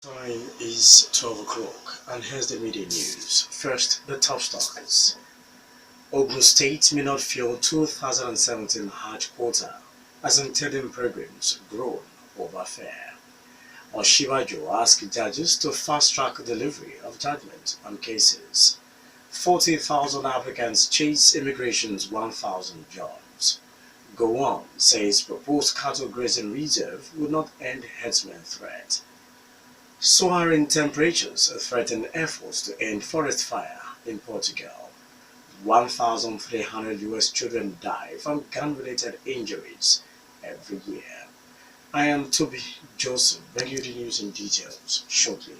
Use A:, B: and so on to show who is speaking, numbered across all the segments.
A: Time is 12 o'clock, and here's the midday news. First, the top stories. Ogun State may not fill 2017 Hajj quota as intending pilgrims groan over fare. Oshibajo asks judges to fast-track delivery of judgment on cases. 40,000 applicants chase immigration's 1,000 jobs. Gowon says proposed cattle grazing reserve would not end herdsmen threat. Soaring temperatures threaten efforts to end forest fire in Portugal. 1,300 US children die from gun-related injuries every year. I am Tobi Joseph, bringing you the news in details shortly.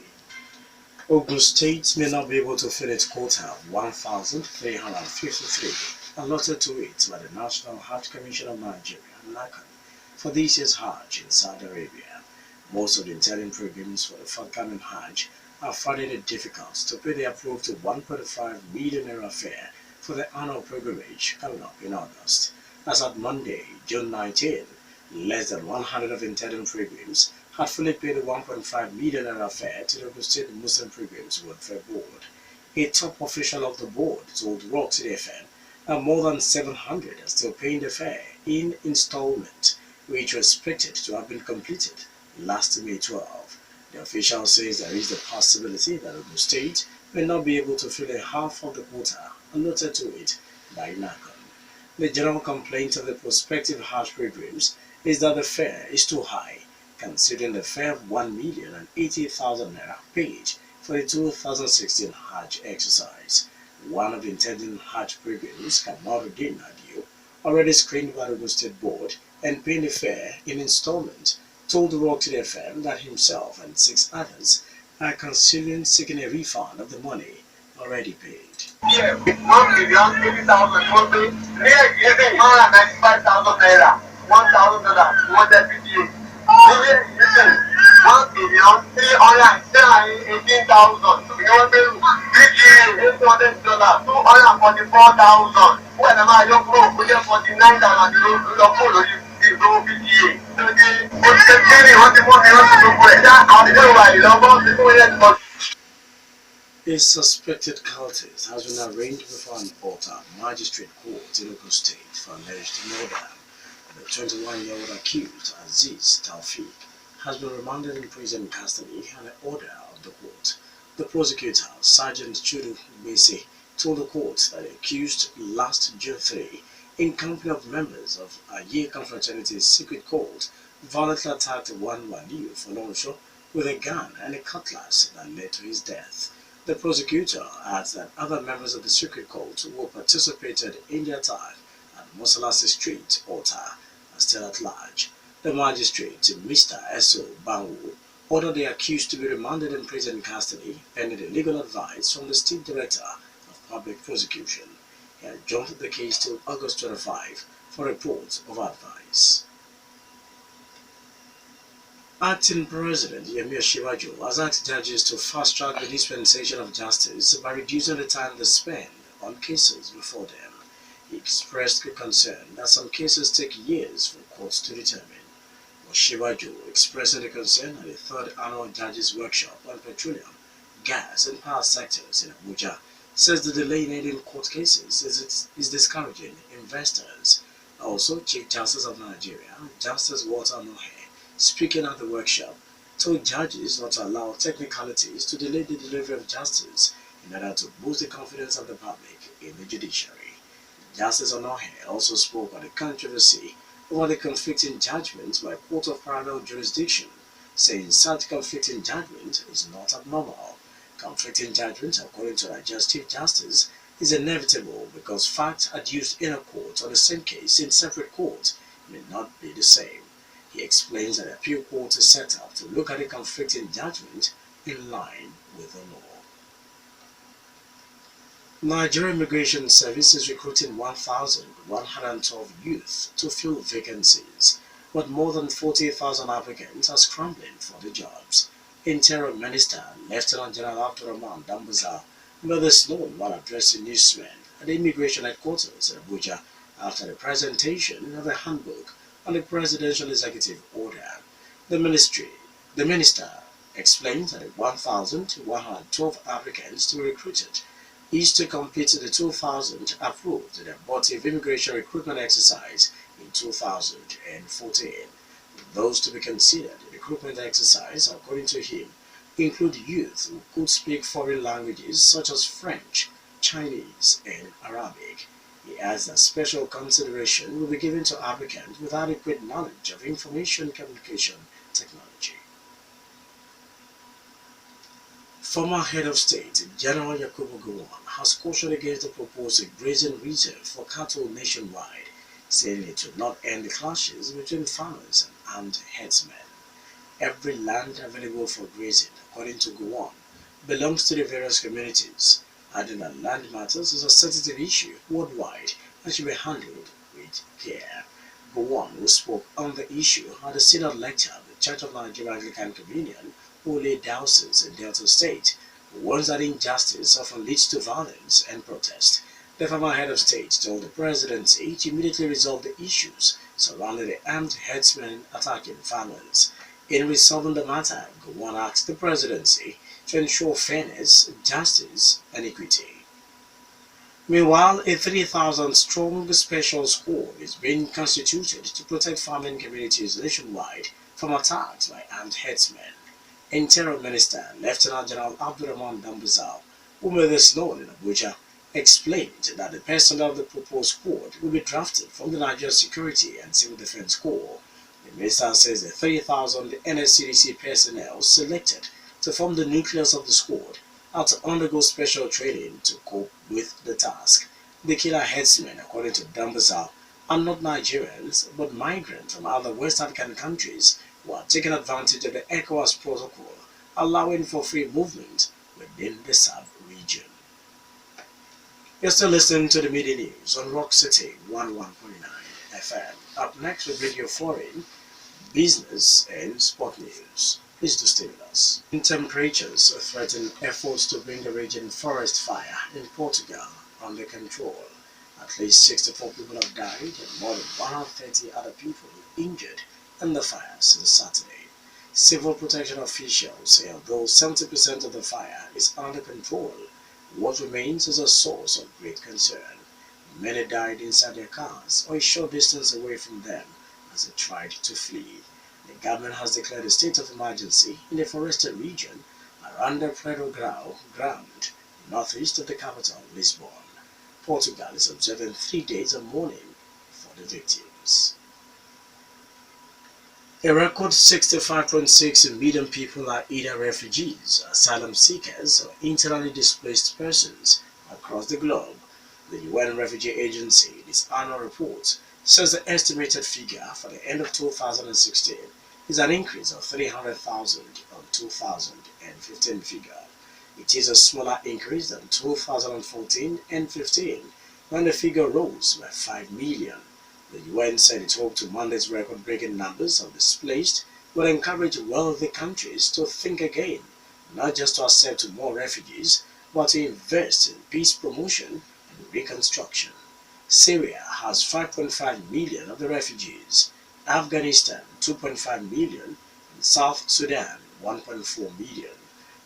A: Ogun State may not be able to fill its quota of 1,353 allotted to it by the National Hajj Commission of Nigeria, NACON, for this year's Hajj in Saudi Arabia. Most of the intending pilgrims for the forthcoming Hajj are finding it difficult to pay the approved 1.5 million naira fare for the annual pilgrimage coming up in August. As at Monday, June 19, less than 100 of intending pilgrims had fully paid the 1.5 million naira fare to the Ogun State Muslim Pilgrims Welfare Board. A top official of the board told Rock City FM that more than 700 are still paying the fare in installment, which was expected to have been completed last May 12. The official says there is the possibility that Ogun State may not be able to fill a half of the quota allotted to it by NACON. The general complaint of the prospective Hajj pilgrims is that the fare is too high, considering the fare of 1,080,000 naira paid for the 2016 Hajj exercise. One of the intending Hajj pilgrims, Kamaruddin Nadio, already screened by the Ogun State Board and paying the fare in installment, told the Rock City FM that himself and 6 others are considering seeking a refund of the money already paid.
B: Yeah, 1,080,000 monthly. Here, getting 195,000 naira, $1,000 towards FPGA. Here, getting 1,318,000. You want to PGA, $800, $244,000. When am I young pro? We get 49,000. You don't follow you. PGA.
A: A suspected cultist has been arraigned before an Alta magistrate court in Ogun State for alleged murder. The 21-year-old accused, Aziz Taufik, has been remanded in prison custody on an order of the court. The prosecutor, Sergeant Chudu Bese, told the court that the accused last June 3, in company of members of Aye Confraternity's secret cult, violently attacked one Waliu Folonsho with a gun and a cutlass that led to his death. The prosecutor adds that other members of the secret cult who participated in the attack at Mosalasi Street, Ota, are still at large. The magistrate, Mr. Eso Banwu, ordered the accused to be remanded in prison custody pending the legal advice from the State Director of Public Prosecution. He adjourned the case till August 25 for report of advice. Acting President Yemi Oshibajo has asked judges to fast-track the dispensation of justice by reducing the time they spend on cases before them. He expressed concern that some cases take years for courts to determine. Oshibajo, expressing the concern at the third annual Judges Workshop on petroleum, gas and power sectors in Abuja, says the delay in ending court cases is discouraging investors. Also, Chief Justice of Nigeria, Justice Walter Mohe, speaking at the workshop, told judges not to allow technicalities to delay the delivery of justice in order to boost the confidence of the public in the judiciary. Justice Onohe also spoke on the controversy over the conflicting judgments by a court of parallel jurisdiction, saying such conflicting judgment is not abnormal. Conflicting judgment, according to Nigeria's Chief Justice, is inevitable because facts adduced in a court on the same case in separate courts may not be the same. He explains that the appeal court is set up to look at the conflicting judgment in line with the law. Nigeria Immigration Service is recruiting 1,112 youth to fill vacancies, but more than 40,000 applicants are scrambling for the jobs. Interior Minister Lieutenant General Abdurrahman Dambuza made this known while addressing newsmen at the Immigration Headquarters in Abuja after the presentation of a handbook on the Presidential Executive Order. The minister explained that the 1,112 applicants to be recruited is to complete the 2,000 approved the abortive immigration recruitment exercise in 2014. Those to be considered in the recruitment exercise, according to him, include youth who could speak foreign languages such as French, Chinese, and Arabic. He adds that special consideration will be given to applicants with adequate knowledge of information communication technology. Former head of state, General Yakubu Gowon, has cautioned against the proposed grazing reserve for cattle nationwide, saying it would not end the clashes between farmers and armed herdsmen. Every land available for grazing, according to Gowon, belongs to the various communities, adding that land matters is a sensitive issue worldwide and should be handled with care. Gowon, who spoke on the issue at the Synod lecture of the Church of Nigeria Anglican Communion, Ole Diocese in Delta State, warns that injustice often leads to violence and protest. The former head of state told the presidency to immediately resolve the issues surrounding the armed herdsmen attacking farmers. In resolving the matter, Gowon asked the presidency to ensure fairness, justice, and equity. Meanwhile, a 3,000-strong special squad is being constituted to protect farming communities nationwide from attacks by armed herdsmen. Interior Minister Lieutenant General Abdurrahman Dambazao, who made this known in Abuja, explained that the personnel of the proposed squad will be drafted from the Nigerian Security and Civil Defense Corps. The minister says the 3,000 NSCDC personnel selected to form the nucleus of the squad are to undergo special training to cope with the task. The killer herdsmen, according to Dambazao, are not Nigerians but migrants from other West African countries who are taking advantage of the ECOWAS protocol, allowing for free movement within the sub-region. You're still listening to the Midday News on Rock City 11.9 FM. Up next, we bring you foreign, business, and sport news. Please do stay with us. Temperatures threaten efforts to bring the raging forest fire in Portugal under control. At least 64 people have died and more than 130 other people injured in the fire since Saturday. Civil protection officials say although 70% of the fire is under control, what remains is a source of great concern. Many died inside their cars or a short distance away from them as they tried to flee. The government has declared a state of emergency in the forested region around the Prado ground, northeast of the capital, Lisbon. Portugal is observing 3 days of mourning for the victims. A record 65.6 million people are either refugees, asylum seekers, or internally displaced persons across the globe. The UN Refugee Agency, in its annual report, says the estimated figure for the end of 2016 is an increase of 300,000 on 2015 figure. It is a smaller increase than 2014 and 15, when the figure rose by 5 million. The UN said it hoped to mandate record-breaking numbers of displaced will encourage wealthy countries to think again, not just to accept more refugees, but to invest in peace promotion and reconstruction. Syria has 5.5 million of the refugees, Afghanistan 2.5 million, and South Sudan 1.4 million.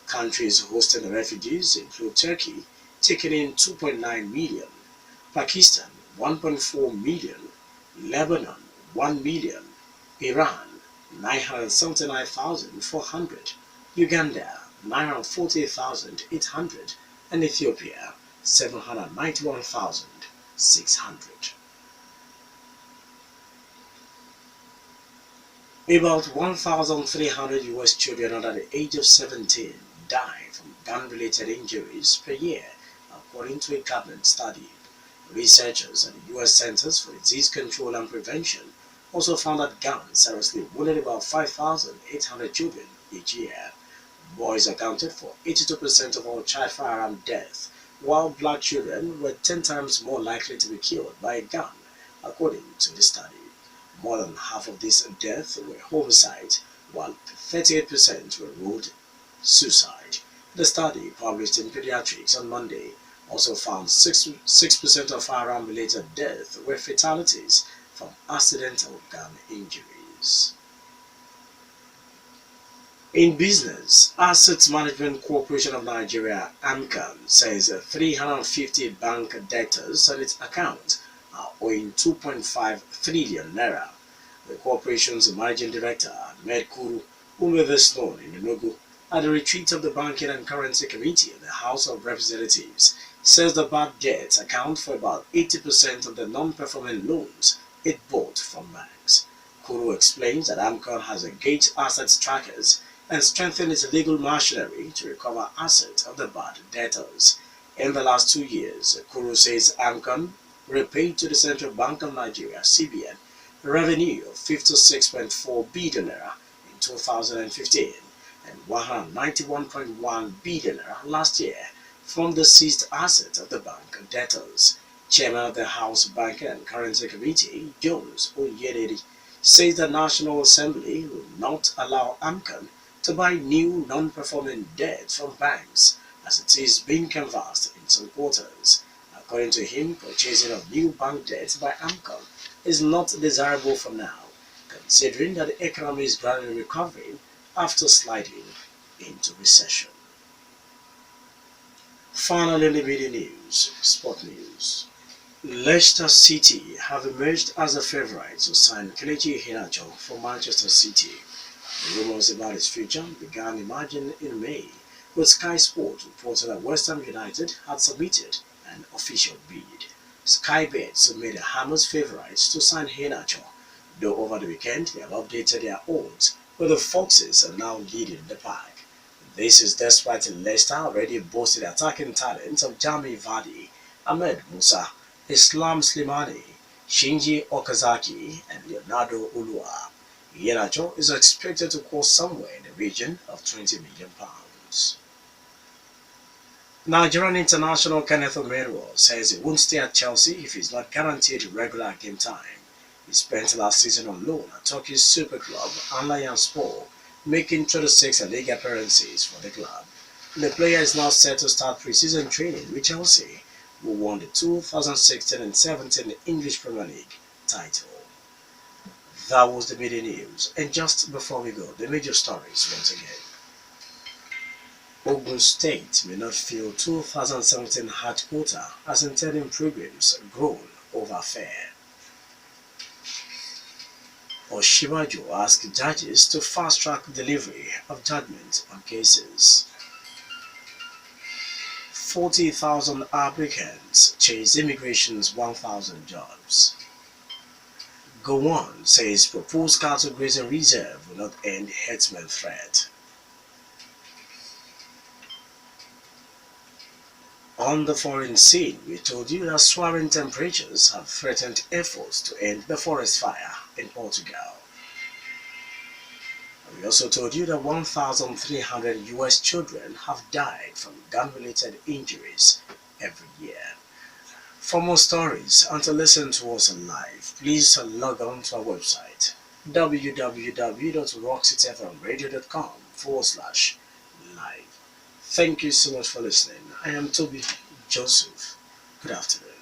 A: Countries hosting the refugees include Turkey, taking in 2.9 million, Pakistan 1.4 million, Lebanon 1 million, Iran 979,400, Uganda 940,800, and Ethiopia 791,600. About 1,300 US children under the age of 17 die from gun-related injuries per year, according to a government study. Researchers at the US Centers for Disease Control and Prevention also found that guns seriously wounded about 5,800 children each year. Boys accounted for 82% of all child firearm deaths, while black children were 10 times more likely to be killed by a gun, according to the study. More than half of these deaths were homicides, while 38% were ruled suicide. The study, published in Pediatrics on Monday, also found 6% of firearm-related deaths were fatalities from accidental gun injuries. In business, Asset Management Corporation of Nigeria (AMCON) says 350 bank debtors on its account are owing 2.5 trillion naira. The corporation's managing director, Ahmed Kuru, who made this known in Enugu at the retreat of the Banking and Currency Committee in the House of Representatives, says the bad debts account for about 80% of the non-performing loans it bought from banks. Kuru explains that AMCON has engaged assets trackers and strengthened its legal machinery to recover assets of the bad debtors. In the last 2 years, Kuru says AMCON repaid to the Central Bank of Nigeria (CBN) revenue of 56.4 billion naira in 2015 and 191.1 billion naira last year from the seized assets of the bank debtors. Chairman of the House Banking and Currency Committee, Jones Oyederi, says the National Assembly will not allow AMCON to buy new non-performing debt from banks as it is being canvassed in some quarters. According to him, purchasing of new bank debt by AMCON is not desirable for now, considering that the economy is gradually recovering after sliding into recession. Finally, in the media news, sport news. Leicester City have emerged as the favourites to sign Kelechi Iheanacho for Manchester City. The rumours about his future began emerging in May, with Sky Sports reported that West Ham United had submitted an official bid. Sky Bets made the Hammers favourites to sign Iheanacho, though over the weekend they have updated their odds, where the Foxes are now leading the pack. This is despite Leicester already boasted attacking talents of Jamie Vardy, Ahmed Musa, Islam Slimani, Shinji Okazaki, and Leonardo Ulua. Iheanacho is expected to cost somewhere in the region of £20 million. Nigerian international Kenneth Omeruo says he won't stay at Chelsea if he's not guaranteed regular game time. He spent last season on loan at Turkey's super club Antalyaspor, making 36 league appearances for the club. The player is now set to start pre-season training with Chelsea, who won the 2016 and 17 English Premier League title. That was the media news, and just before we go, the major stories once again. Ogun State may not fill 2017 Hajj quota as interim programs grown over fare. Oshibaju asked judges to fast-track delivery of judgment on cases. 40,000 applicants chase immigration's 1,000 jobs. Gowon says proposed cattle grazing reserve will not end herdsmen threat. On the foreign scene, we told you that soaring temperatures have threatened efforts to end the forest fire in Portugal. We also told you that 1,300 US children have died from gun-related injuries every year. For more stories and to listen to us live, please log on to our website www.rockcityfmradio.com/live. Thank you so much for listening. I am Tobi Joseph. Good afternoon.